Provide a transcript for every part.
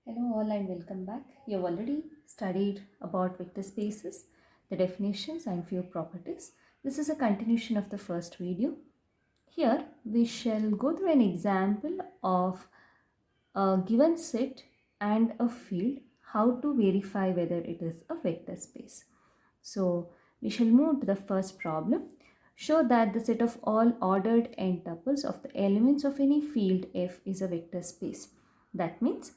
Hello all and welcome back. You have already studied about vector spaces, the definitions and few properties. This is a continuation of the first video. Here we shall go through an example of a given set and a field, how to verify whether it is a vector space. So we shall move to the first problem. Show that the set of all ordered n tuples of the elements of any field F is a vector space. That means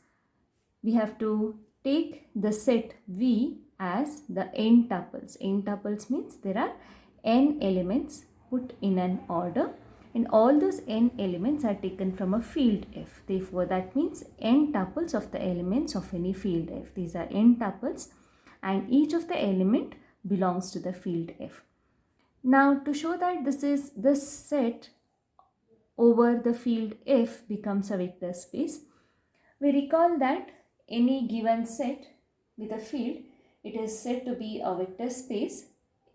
we have to take the set V as the n tuples. N tuples means there are n elements put in an order and all those n elements are taken from a field F. Therefore, that means n tuples of the elements of any field F. These are n tuples and each of the element belongs to the field F. Now, to show that this set over the field F becomes a vector space, we recall that any given set with a field, it is said to be a vector space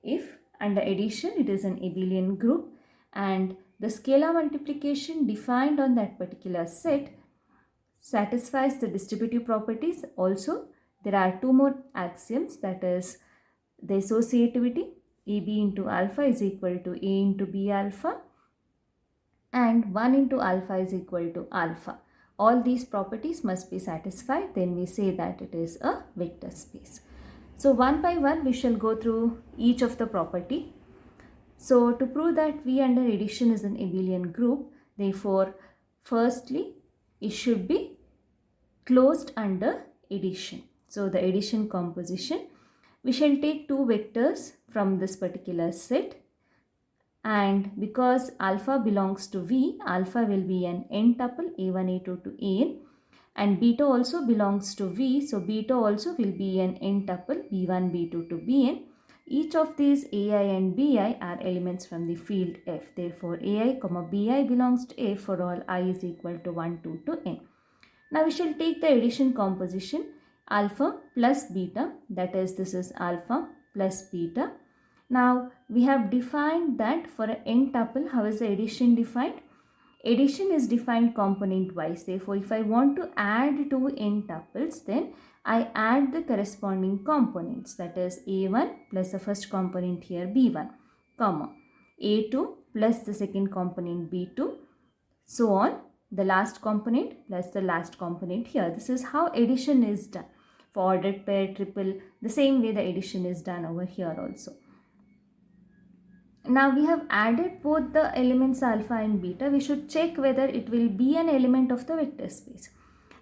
if under addition it is an abelian group and the scalar multiplication defined on that particular set satisfies the distributive properties. Also, there are two more axioms, that is the associativity, AB into alpha is equal to A into B alpha and 1 into alpha is equal to alpha. All these properties must be satisfied, then we say that it is a vector space. So one by one we shall go through each of the property. So to prove that V under addition is an abelian group, therefore firstly it should be closed under addition. So the addition composition, we shall take two vectors from this particular set. And because alpha belongs to V, alpha will be an n tuple A1, A2 to An and beta also belongs to V. So beta also will be an n tuple B1, B2 to Bn. Each of these Ai and Bi are elements from the field F. Therefore, Ai, Bi belongs to F for all I is equal to 1, 2 to n. Now we shall take the addition composition alpha plus beta, that is this is alpha plus beta. Now we have defined that for an n tuple, how is the addition defined? Addition is defined component wise. Therefore, if I want to add two n tuples, then I add the corresponding components, that is A1 plus the first component here B1, comma A2 plus the second component B2, so on, the last component plus the last component here. This is how addition is done. For ordered pair, triple, the same way the addition is done over here also. Now we have added both the elements alpha and beta. We should check whether it will be an element of the vector space.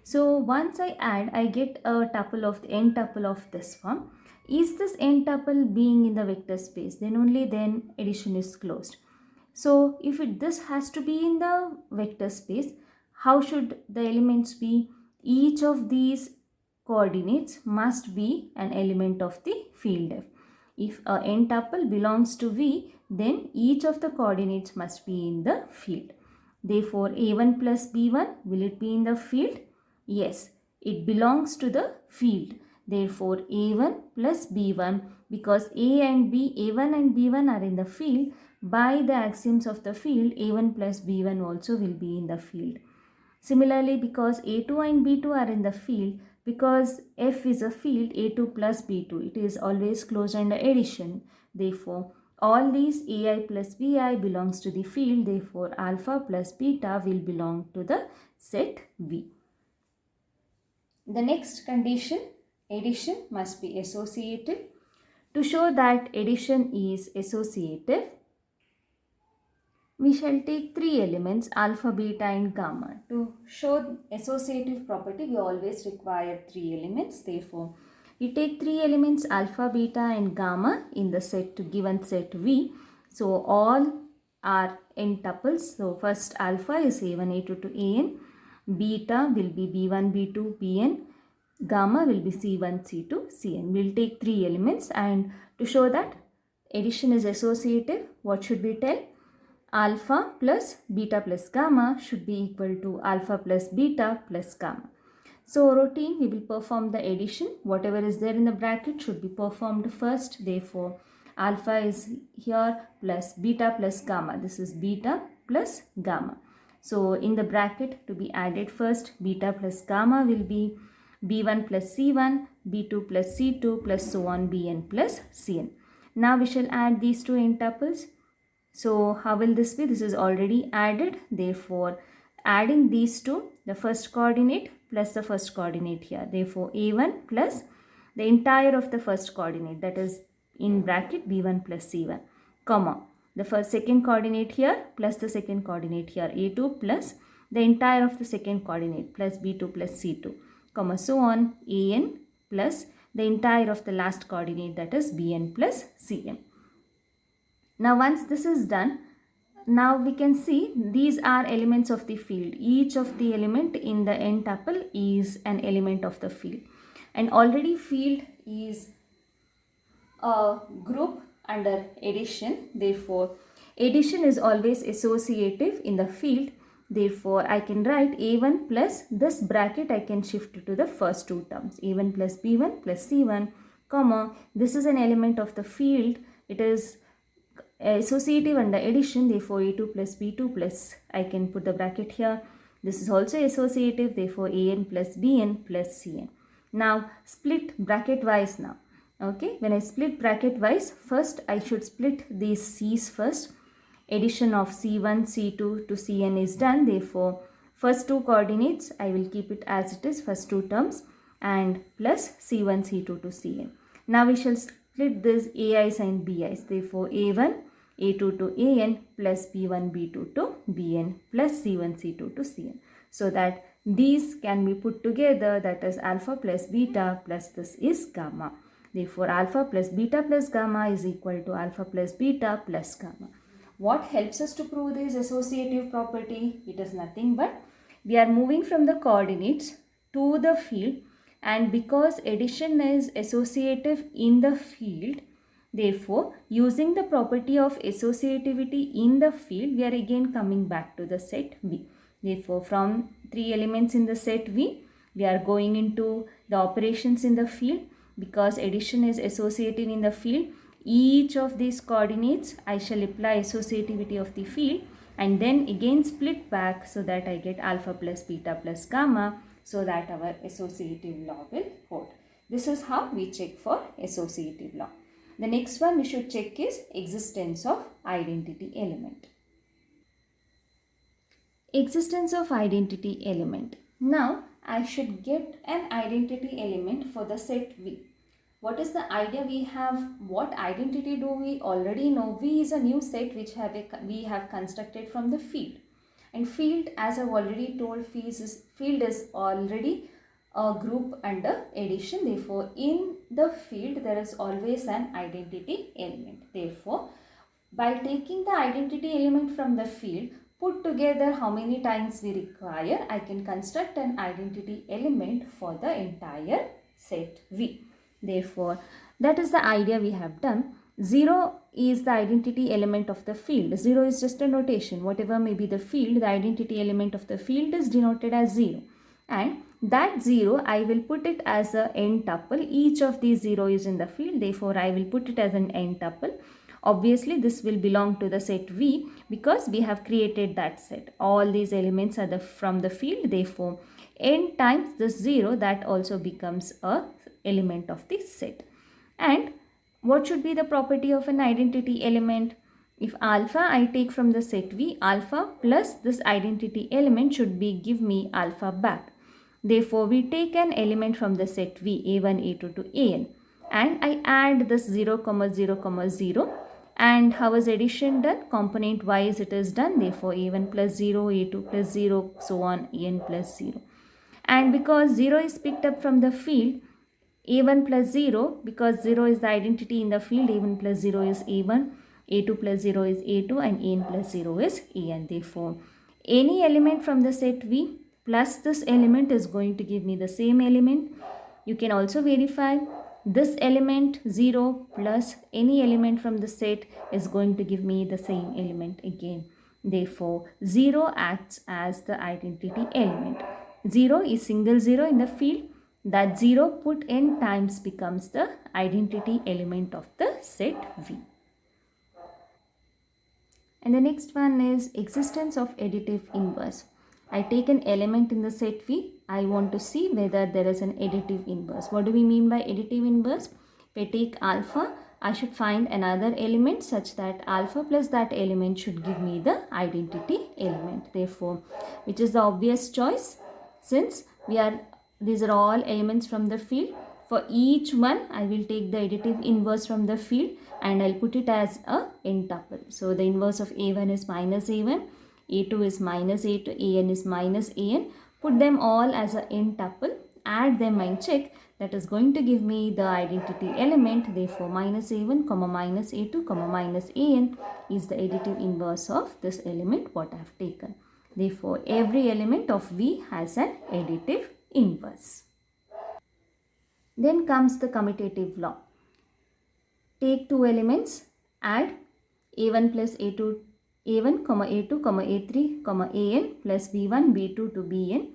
So once I add, I get a tuple of the n tuple of this form. Is this n tuple being in the vector space? Then only then addition is closed. So if this has to be in the vector space, how should the elements be? Each of these coordinates must be an element of the field F. If a n tuple belongs to V, then each of the coordinates must be in the field. Therefore, A1 plus B1, will it be in the field? Yes, it belongs to the field. Therefore, A1 plus B1, because A1 and B1 are in the field, by the axioms of the field, A1 plus B1 also will be in the field. Similarly, because A2 and B2 are in the field, because F is a field, A2 plus B2, it is always closed under addition. Therefore, all these Ai plus Bi belongs to the field. Therefore, alpha plus beta will belong to the set V. The next condition, addition must be associative. To show that addition is associative, we shall take three elements alpha, beta and gamma. To show associative property, we always require three elements. Therefore, we take three elements alpha, beta and gamma in the set given set V. So all are n tuples. So first alpha is A1, A2 to An. Beta will be B1, B2, Bn. Gamma will be C1, C2, Cn. We will take three elements, and to show that addition is associative, what should we tell? Alpha plus beta plus gamma should be equal to alpha plus beta plus gamma. So routine, we will perform the addition. Whatever is there in the bracket should be performed first. Therefore, alpha is here plus beta plus gamma. This is beta plus gamma. So in the bracket to be added first, beta plus gamma will be B1 plus C1, B2 plus C2 plus so on Bn plus Cn. Now we shall add these two n tuples. So how will this be? This is already added. Therefore, adding these two, the first coordinate plus the first coordinate here. Therefore, A1 plus the entire of the first coordinate, that is in bracket B1 plus C1, comma, the second coordinate here plus the second coordinate here, A2 plus the entire of the second coordinate plus B2 plus C2, comma, so on, An plus the entire of the last coordinate, that is Bn plus Cn. Now once this is done, now we can see these are elements of the field. Each of the element in the n tuple is an element of the field. And already field is a group under addition. Therefore, addition is always associative in the field. Therefore, I can write A1 plus this bracket I can shift to the first two terms. A1 plus B1 plus C1, comma, this is an element of the field. It is associative under addition. Therefore, A2 plus B2 plus, I can put the bracket here. This is also associative. Therefore, An plus Bn plus Cn. Now, split bracket wise now. Okay, when I split bracket wise, first I should split these C's first. Addition of C1, C2 to Cn is done. Therefore, first two coordinates I will keep it as it is, first two terms, and plus C1, C2 to Cn. Now we shall split this Ai's and Bi's. Therefore, A1, A2 to An plus B1, B2 to Bn plus C1, C2 to Cn. So that these can be put together, that is alpha plus beta plus this is gamma. Therefore, alpha plus beta plus gamma is equal to alpha plus beta plus gamma. What helps us to prove this associative property? It is nothing but we are moving from the coordinates to the field, and because addition is associative in the field, therefore, using the property of associativity in the field, we are again coming back to the set V. Therefore, from three elements in the set V, we are going into the operations in the field. Because addition is associative in the field, each of these coordinates I shall apply associativity of the field and then again split back so that I get alpha plus beta plus gamma, so that our associative law will hold. This is how we check for associative law. The next one we should check is existence of identity element. Existence of identity element. Now I should get an identity element for the set V. What is the idea we have? What identity do we already know? V is a new set which we have constructed from the field. And field, as I've already told, field is already a group under addition. Therefore, in the field there is always an identity element. Therefore, by taking the identity element from the field, put together how many times we require, I can construct an identity element for the entire set V. Therefore, that is the idea we have done. 0 is the identity element of the field. 0 is just a notation. Whatever may be the field, the identity element of the field is denoted as 0. And that 0, I will put it as a n tuple. Each of these 0 is in the field. Therefore, I will put it as an n tuple. Obviously, this will belong to the set V because we have created that set. All these elements are from the field. Therefore, n times this 0, that also becomes a element of the set. And what should be the property of an identity element? If alpha I take from the set V, alpha plus this identity element should give me alpha back. Therefore, we take an element from the set V, A1, A2 to An, and I add this 0, 0, 0. And how is addition done? Component wise it is done. Therefore, A1 plus 0, A2 plus 0, so on, An plus 0. And because 0 is picked up from the field, A1 plus 0, because 0 is the identity in the field, A1 plus 0 is A1, A2 plus 0 is A2, and An plus 0 is An. Therefore, any element from the set V plus this element is going to give me the same element. You can also verify this element 0 plus any element from the set is going to give me the same element again. Therefore, 0 acts as the identity element. 0 is single 0 in the field. That 0 put n times becomes the identity element of the set V. And the next one is existence of additive inverse. I take an element in the set V I want to see whether there is an additive inverse. What do we mean by additive inverse? If I take alpha, I should find another element such that alpha plus that element should give me the identity element. Therefore, which is the obvious choice, since these are all elements from the field. For each one, I will take the additive inverse from the field and I'll put it as a n tuple. So the inverse of a1 is minus a1, a2 is minus a2, an is minus an. Put them all as a n tuple, add them and check. That is going to give me the identity element. Therefore, minus a1, minus a2, minus an is the additive inverse of this element what I have taken. Therefore, every element of V has an additive inverse. Then comes the commutative law. Take two elements, add a1 plus a2, a1, a2, a3, an plus b1, b2 to bn.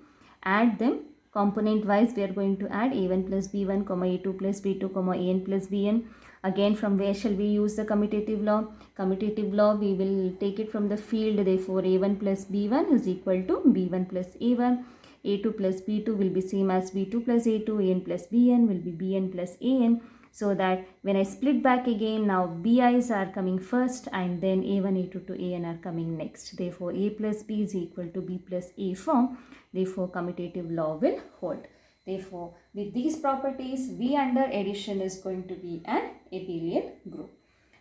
Add them. Component wise, we are going to add a1 plus b1, a2 plus b2, an plus bn. Again, from where shall we use the commutative law? Commutative law, we will take it from the field. Therefore, a1 plus b1 is equal to b1 plus a1. a2 plus b2 will be same as b2 plus a2. an plus bn will be bn plus an. So that when I split back again, now bi's are coming first and then a1, a2 to an are coming next. Therefore, a plus b is equal to b plus a form. Therefore, commutative law will hold. Therefore, with these properties, V under addition is going to be an abelian group.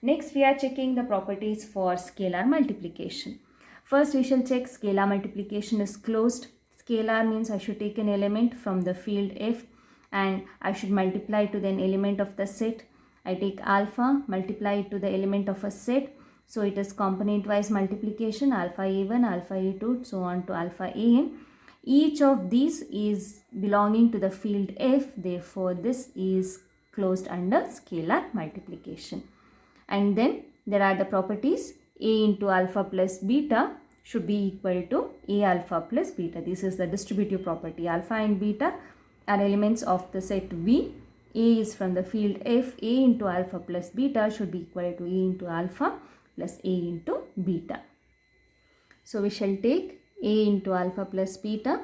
Next, we are checking the properties for scalar multiplication. First, we shall check scalar multiplication is closed. Scalar means I should take an element from the field F and I should multiply to the element of the set. I take alpha, multiply it to the element of a set. So it is component wise multiplication, alpha a1, alpha a2, so on to alpha an. Each of these is belonging to the field F. Therefore, this is closed under scalar multiplication. And then there are the properties. A into alpha plus beta should be equal to A alpha plus beta. This is the distributive property. Alpha and beta are elements of the set V. A is from the field F. A into alpha plus beta should be equal to A into alpha plus A into beta. So we shall take A into alpha plus beta.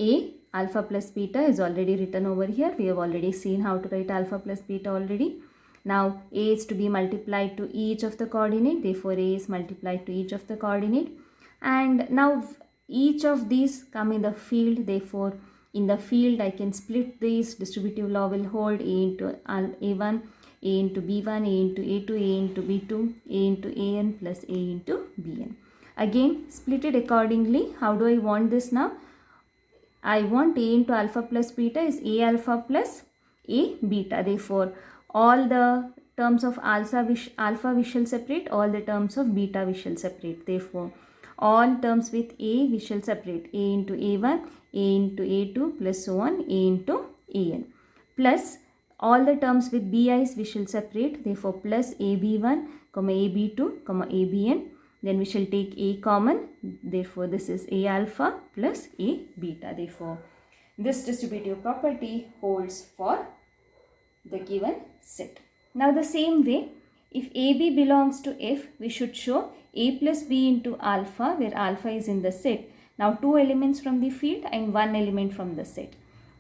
A alpha plus beta is already written over here. We have already seen how to write alpha plus beta already. Now A is to be multiplied to each of the coordinate. Therefore, A is multiplied to each of the coordinate. And now each of these come in the field. Therefore, in the field I can split these. Distributive law will hold. A into A1, A into B1, A into A2, A into B2, A into AN plus A into BN. Again, split it accordingly. How do I want this now? I want A into alpha plus beta is A alpha plus A beta. Therefore, all the terms of alpha we shall separate, all the terms of beta we shall separate. Therefore, all terms with A we shall separate. A into A1, A into A2 plus so on, A into AN. Plus all the terms with BI's we shall separate. Therefore, plus AB1, AB2, ABN. Then we shall take A common. Therefore, this is A alpha plus A beta. Therefore, this distributive property holds for the given set. Now, the same way, if AB belongs to F, we should show A plus B into alpha, where alpha is in the set. Now, two elements from the field and one element from the set.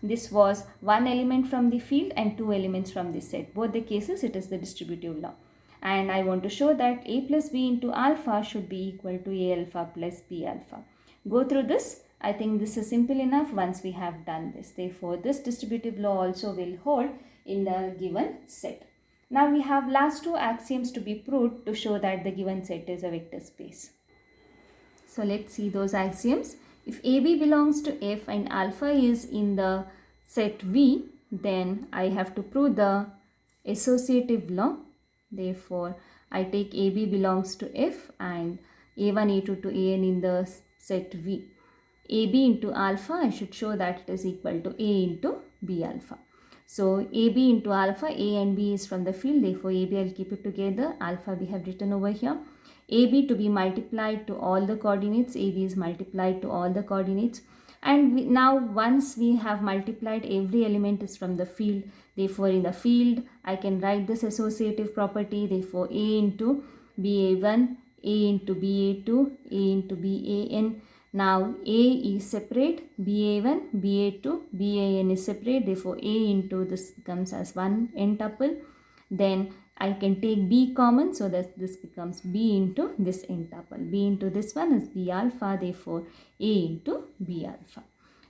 This was one element from the field and two elements from the set. Both the cases, it is the distributive law. And I want to show that A plus B into alpha should be equal to A alpha plus B alpha. Go through this. I think this is simple enough once we have done this. Therefore, this distributive law also will hold in the given set. Now we have last two axioms to be proved to show that the given set is a vector space. So let's see those axioms. If AB belongs to F and alpha is in the set V, then I have to prove the associative law. Therefore, I take AB belongs to F and A1, A2 to AN in the set V. AB into alpha, I should show that it is equal to A into B alpha. So, AB into alpha, A and B is from the field. Therefore, AB I will keep it together. Alpha we have written over here. AB to be multiplied to all the coordinates. AB is multiplied to all the coordinates. And now once we have multiplied, every element is from the field. Therefore, in the field, I can write this associative property. Therefore, A into BA1, A into BA2, A into BAN Now A is separate, BA1, BA2, BAN is separate, therefore A into this becomes as one n tuple. Then I can take B common, so that this becomes B into this n tuple. B into this one is B alpha, therefore A into B alpha.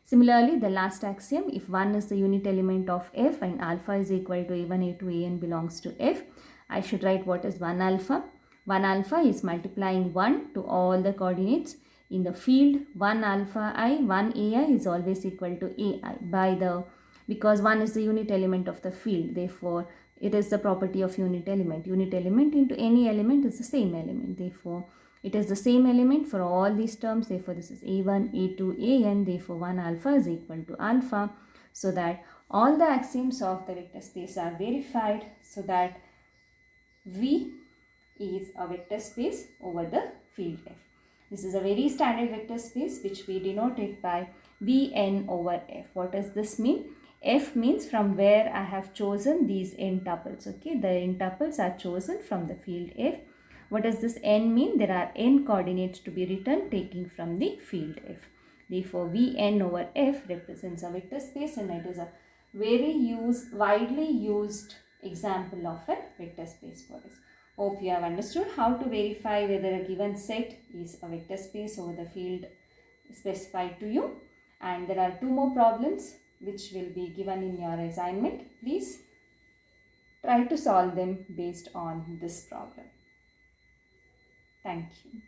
Similarly, the last axiom, if 1 is the unit element of F and alpha is equal to A1, A2, An belongs to F, I should write what is 1 alpha. 1 alpha is multiplying 1 to all the coordinates in the field. 1 alpha I, 1 ai is always equal to ai because 1 is the unit element of the field. Therefore, it is the property of unit element. Unit element into any element is the same element. Therefore, it is the same element for all these terms. Therefore, this is a1, a2, an. Therefore, 1 alpha is equal to alpha. So that all the axioms of the vector space are verified, so that V is a vector space over the field F. This is a very standard vector space which we denote it by Vn over F. What does this mean? F means from where I have chosen these n tuples. Okay, the n tuples are chosen from the field F. What does this n mean? There are n coordinates to be written taking from the field F. Therefore, Vn over F represents a vector space, and it is a very widely used example of a vector space for us. Hope you have understood how to verify whether a given set is a vector space over the field specified to you. And there are 2 more problems which will be given in your assignment. Please try to solve them based on this problem. Thank you.